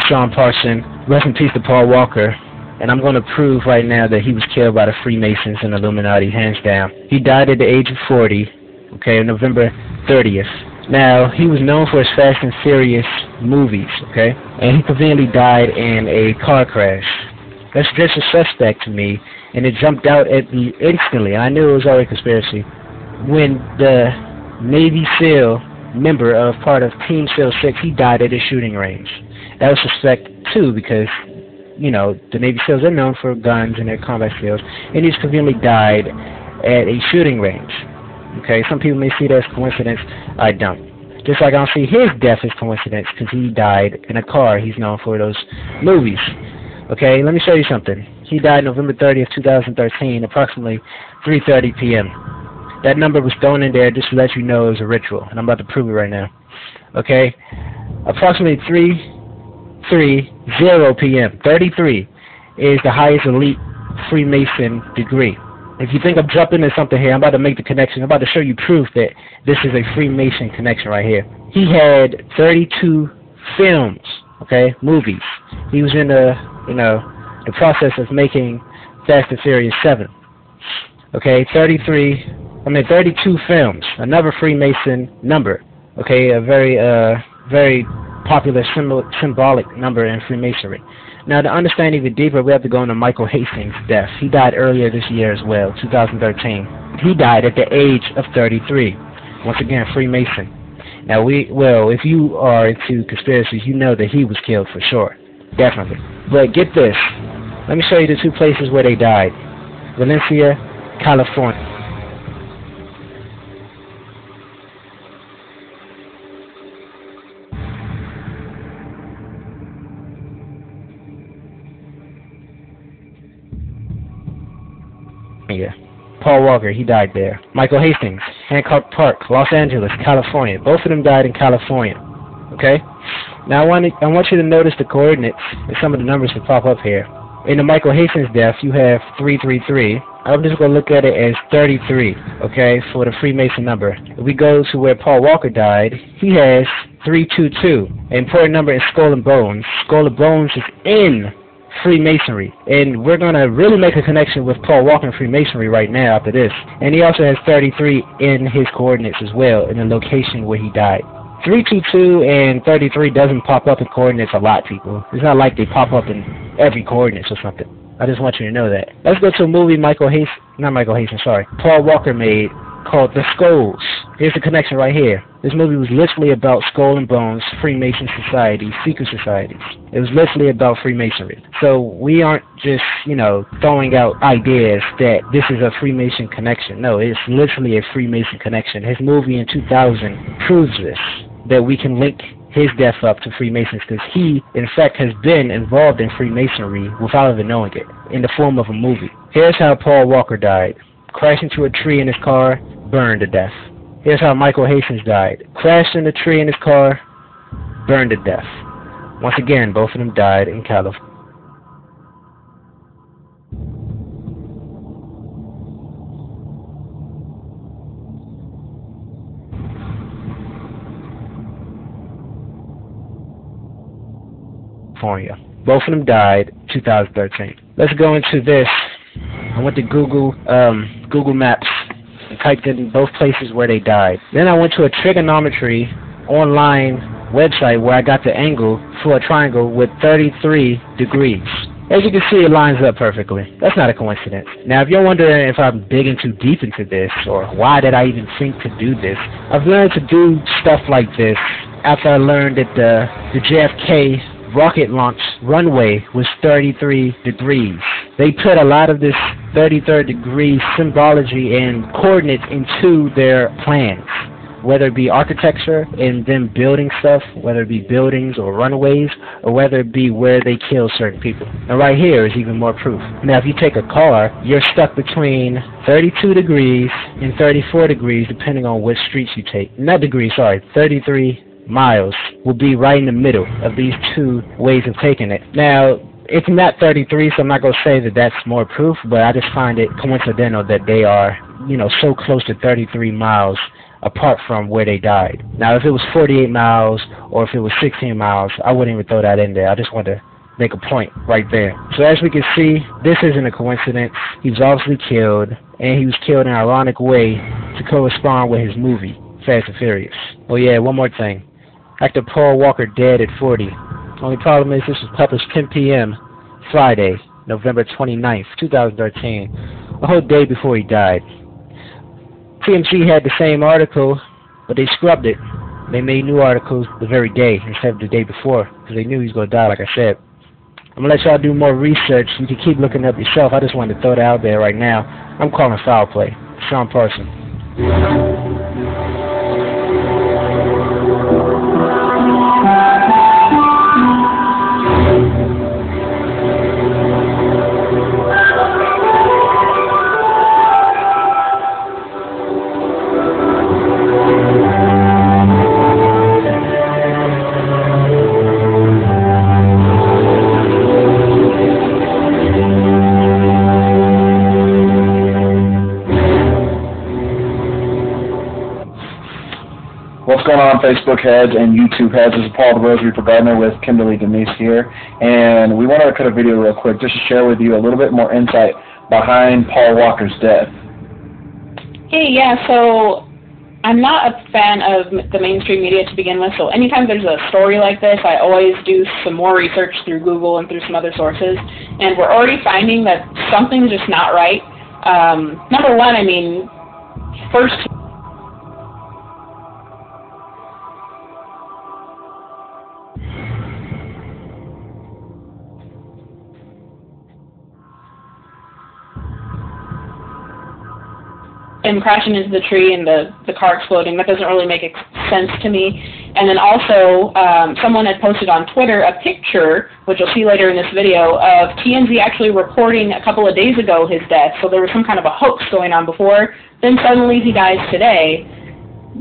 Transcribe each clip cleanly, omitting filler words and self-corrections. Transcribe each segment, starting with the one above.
Sean Parson. Rest in peace to Paul Walker. And I'm going to prove right now that he was killed by the Freemasons and Illuminati, hands down. He died at the age of 40, okay, on November 30th. Now, he was known for his Fast and Furious movies, okay? And he conveniently died in a car crash. That's just a suspect to me, and it jumped out at me instantly. I knew it was already a conspiracy. When the Navy SEAL member of part of Team SEAL 6, he died at a shooting range. That was suspect, too, because you know, the Navy SEALs are known for guns and their combat skills, and he's conveniently died at a shooting range. Okay, some people may see that as coincidence. I don't. Just like I don't see his death as coincidence, because he died in a car. He's known for those movies. Okay, let me show you something. He died November 30th, 2013, approximately 3:30 p.m. That number was thrown in there just to let you know it was a ritual, and I'm about to prove it right now. Okay, approximately 3:30 p.m. 33 is the highest elite Freemason degree. If you think I'm jumping into something here, I'm about to make the connection. I'm about to show you proof that this is a Freemason connection right here. He had 32 films, okay, movies. He was in the process of making Fast and Furious 7. Okay, 32 films, another Freemason number. Okay, a very popular symbolic number in Freemasonry. Now, to understand even deeper, we have to go into Michael Hastings' death. He died earlier this year as well, 2013. He died at the age of 33. Once again, Freemason. Now, if you are into conspiracies, you know that he was killed for sure. Definitely. But get this. Let me show you the two places where they died. Valencia, California. Paul Walker, he died there. Michael Hastings, Hancock Park, Los Angeles, California. Both of them died in California. Okay? Now I want you to notice the coordinates and some of the numbers that pop up here. In the Michael Hastings death, you have 333. I'm just going to look at it as 33, okay, for the Freemason number. If we go to where Paul Walker died, he has 322. An important number is Skull and Bones. Skull and Bones is in Freemasonry, and we're going to really make a connection with Paul Walker and Freemasonry right now after this. And he also has 33 in his coordinates as well, in the location where he died. 322 and 33 doesn't pop up in coordinates a lot, people. It's not like they pop up in every coordinates or something. I just want you to know that. Let's go to a movie Paul Walker made called The Skulls. Here's the connection right here. This movie was literally about Skull and Bones, Freemason societies, secret societies. It was literally about Freemasonry. So we aren't just, throwing out ideas that this is a Freemason connection. No, it's literally a Freemason connection. His movie in 2000 proves this, that we can link his death up to Freemasons, because he, in fact, has been involved in Freemasonry without even knowing it, in the form of a movie. Here's how Paul Walker died. Crashed into a tree in his car, burned to death. Here's how Michael Hastings died. Crashed in a tree in his car, burned to death. Once again, both of them died in California. Both of them died 2013. Let's go into this. I went to Google Maps and typed in both places where they died. Then I went to a trigonometry online website where I got the angle for a triangle with 33 degrees. As you can see, it lines up perfectly. That's not a coincidence. Now, if you're wondering if I'm digging too deep into this, or why did I even think to do this, I've learned to do stuff like this after I learned that the JFK rocket launch runway was 33 degrees. They put a lot of this 33rd degree symbology and coordinates into their plans, whether it be architecture and them building stuff, whether it be buildings or runways, or whether it be where they kill certain people. And right here is even more proof. Now, if you take a car, you're stuck between 32 degrees and 34 degrees, depending on which streets you take. Not degrees, sorry, 33 miles will be right in the middle of these two ways of taking it. Now, it's not 33, so I'm not going to say that that's more proof, but I just find it coincidental that they are, so close to 33 miles apart from where they died. Now, if it was 48 miles or if it was 16 miles, I wouldn't even throw that in there. I just wanted to make a point right there. So as we can see, this isn't a coincidence. He was obviously killed, and he was killed in an ironic way to correspond with his movie, Fast and Furious. Oh yeah, one more thing. Actor Paul Walker dead at 40. Only problem is this was published 10 p.m. Friday, November 29th, 2013, a whole day before he died. TMZ had the same article, but they scrubbed it. They made new articles the very day instead of the day before, because they knew he was going to die, like I said. I'm going to let y'all do more research. You can keep looking up yourself. I just wanted to throw that out there right now. I'm calling foul play. Sean Parson. What's going on, Facebook heads and YouTube heads? This is Paul the Rosary for Gardner with Kimberly Denise here, and we wanted to cut a video real quick just to share with you a little bit more insight behind Paul Walker's death. Hey, yeah, so I'm not a fan of the mainstream media to begin with, so anytime there's a story like this, I always do some more research through Google and through some other sources, and we're already finding that something's just not right. Number one, I mean, first, him crashing into the tree and the car exploding, that doesn't really make sense to me. And then also, someone had posted on Twitter a picture, which you'll see later in this video, of TMZ actually reporting a couple of days ago his death. So there was some kind of a hoax going on before. Then suddenly he dies today.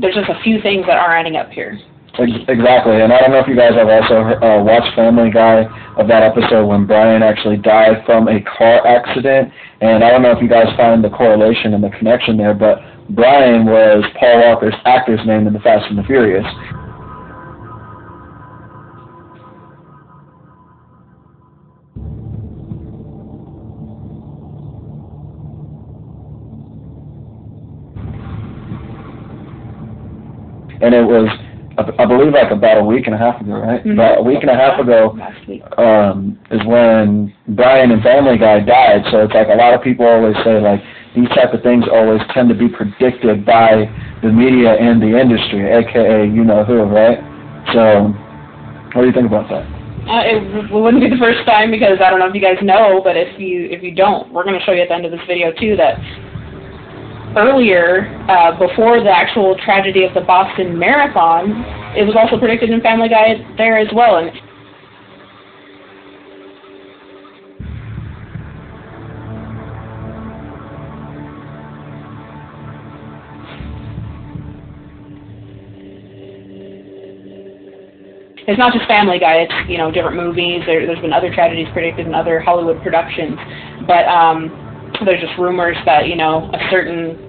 There's just a few things that aren't adding up here. Exactly, and I don't know if you guys have also watched Family Guy of that episode when Brian actually died from a car accident, and I don't know if you guys find the correlation and the connection there, but Brian was Paul Walker's actor's name in The Fast and the Furious. And it was, I believe, like about a week and a half ago, right? Mm-hmm. About a week and a half ago is when Brian and Family Guy died. So it's like a lot of people always say, like, these type of things always tend to be predicted by the media and the industry, a.k.a. you-know-who, right? So what do you think about that? It wouldn't be the first time, because I don't know if you guys know, but if you don't, we're going to show you at the end of this video, too, that earlier, before the actual tragedy of the Boston Marathon, it was also predicted in Family Guy there as well. And it's not just Family Guy, it's, different movies. There's been other tragedies predicted in other Hollywood productions. But there's just rumors that, a certain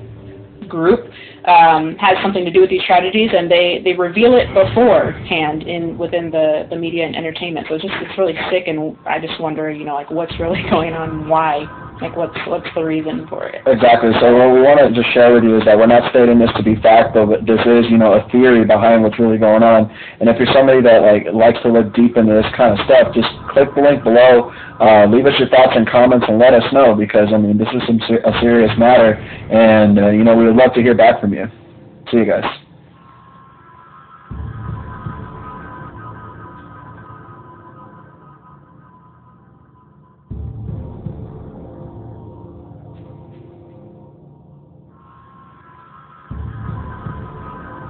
group has something to do with these tragedies, and they reveal it beforehand within the media and entertainment. So it's really sick, and I just wonder, like, what's really going on and why? Like, what's the reason for it? Exactly. So what we want to just share with you is that we're not stating this to be fact, though, but this is, a theory behind what's really going on. And if you're somebody that likes to look deep into this kind of stuff, just click the link below, leave us your thoughts and comments, and let us know, because this is a serious matter, and we would love to hear back from you. See you guys.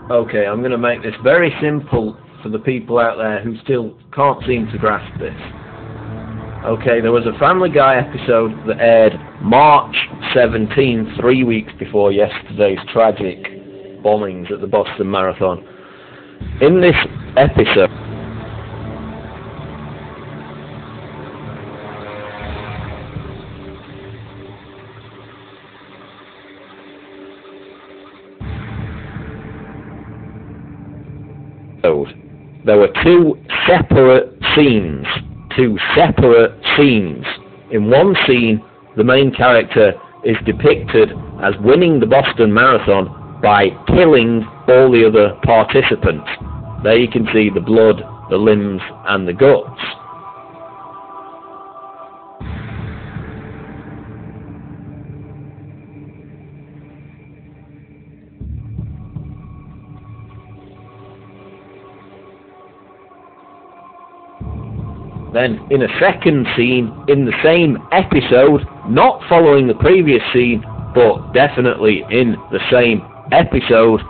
Okay, I'm going to make this very simple for the people out there who still can't seem to grasp this. Okay, there was a Family Guy episode that aired March 17, 3 weeks before yesterday's tragic bombings at the Boston Marathon. In this episode, There were two separate scenes. In one scene, the main character is depicted as winning the Boston Marathon by killing all the other participants. There you can see the blood, the limbs, and the guts. Then, in a second scene, in the same episode, not following the previous scene, but definitely in the same episode,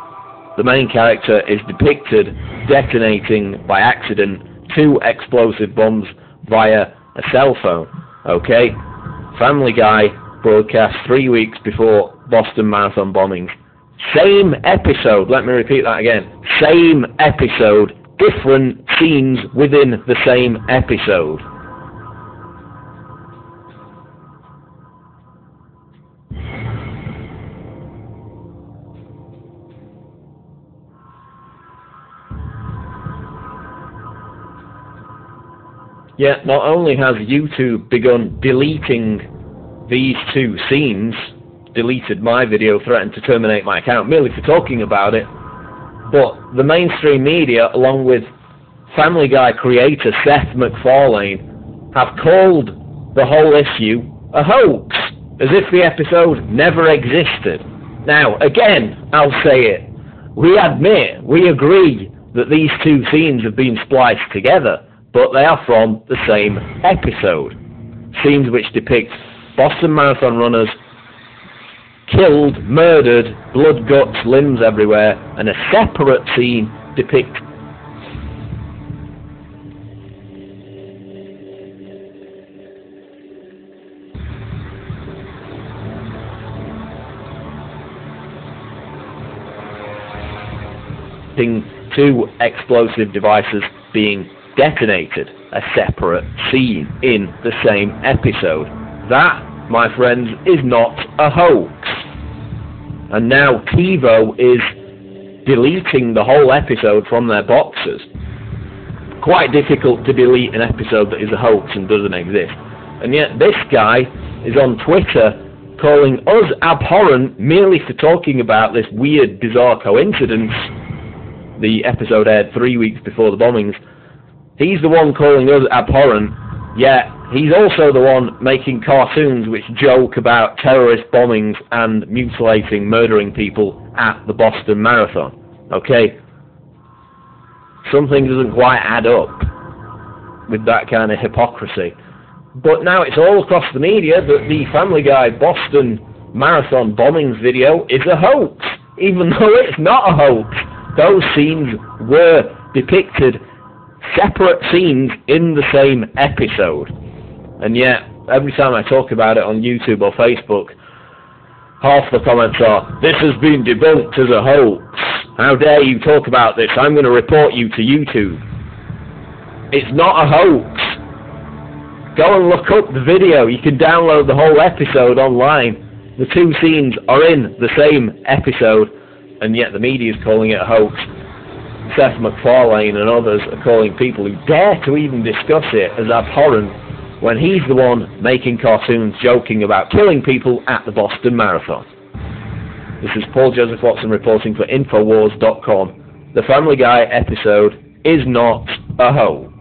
the main character is depicted detonating by accident 2 explosive bombs via a cell phone. Okay? Family Guy broadcast 3 weeks before Boston Marathon bombings. Same episode, let me repeat that again. Same episode, different scenes within the same episode. Yet not only has YouTube begun deleting these 2 scenes, deleted my video, threatened to terminate my account merely for talking about it, but the mainstream media, along with Family Guy creator Seth MacFarlane, have called the whole issue a hoax, as if the episode never existed. Now, again, I'll say it. We admit, we agree that these 2 scenes have been spliced together, but they are from the same episode. Scenes which depict Boston Marathon runners killed, murdered, blood, guts, limbs everywhere, and a separate scene depicting two explosive devices being detonated, a separate scene in the same episode. That, my friends, is not a hoax. And now TiVo is deleting the whole episode from their boxes. Quite difficult to delete an episode that is a hoax and doesn't exist. And yet this guy is on Twitter calling us abhorrent merely for talking about this weird, bizarre coincidence. The episode aired 3 weeks before the bombings. He's the one calling us abhorrent, yet he's also the one making cartoons which joke about terrorist bombings and mutilating, murdering people at the Boston Marathon. Okay? Something doesn't quite add up with that kind of hypocrisy. But now it's all across the media that the Family Guy Boston Marathon bombings video is a hoax, even though it's not a hoax. Those scenes were depicted separate scenes in the same episode. And yet, every time I talk about it on YouTube or Facebook, half the comments are, "This has been debunked as a hoax. How dare you talk about this? I'm going to report you to YouTube." It's not a hoax. Go and look up the video. You can download the whole episode online. The 2 scenes are in the same episode, and yet the media is calling it a hoax. Seth MacFarlane and others are calling people who dare to even discuss it as abhorrent, when he's the one making cartoons joking about killing people at the Boston Marathon. This is Paul Joseph Watson reporting for Infowars.com. The Family Guy episode is not a hoax.